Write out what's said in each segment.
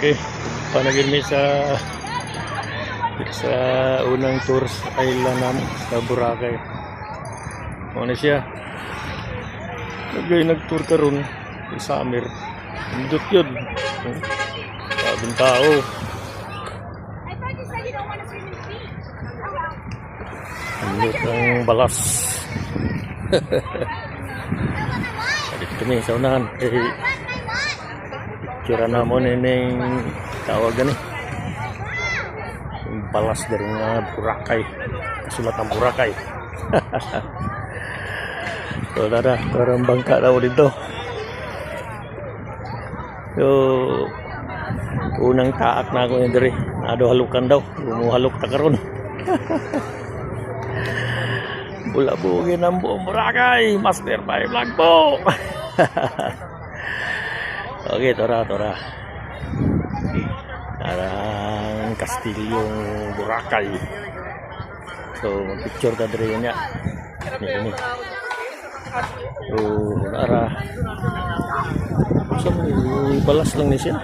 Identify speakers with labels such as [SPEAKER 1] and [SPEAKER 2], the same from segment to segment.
[SPEAKER 1] Okay, panagin mi sa unang tour sa island namin sa Boracay. Ano siya? Nag-tour karon sa Samir. Indot yun. Sabing tao. Indot ang balas. Dito kami sa unahan. Picture na mo nining tawagan eh. Yung balas dari nga Boracay. Kasulat ng Boracay. So, tara, parang bangka daw dito. So, unang taak na ako yung diri. Ado halukan daw. Umuhalok ta karon. Bulabugin ang buong Boracay. Master by Vlog po. Okay, tora. Parang Kastilyong Boracay. So, picture ka diri niya. Ini. So, nara. So, balas lang ni siya.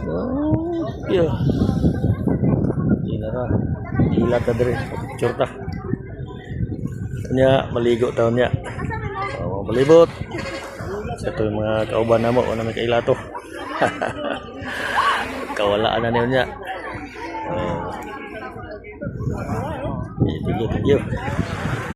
[SPEAKER 1] Oh, yeah. Nara. Ila ta diri. Picture ta. Nya maligo taon niya. So, malibot. Sa ito yung mga kauban na mo. Ano may kaila to. Kawalaan na niya. Thank you.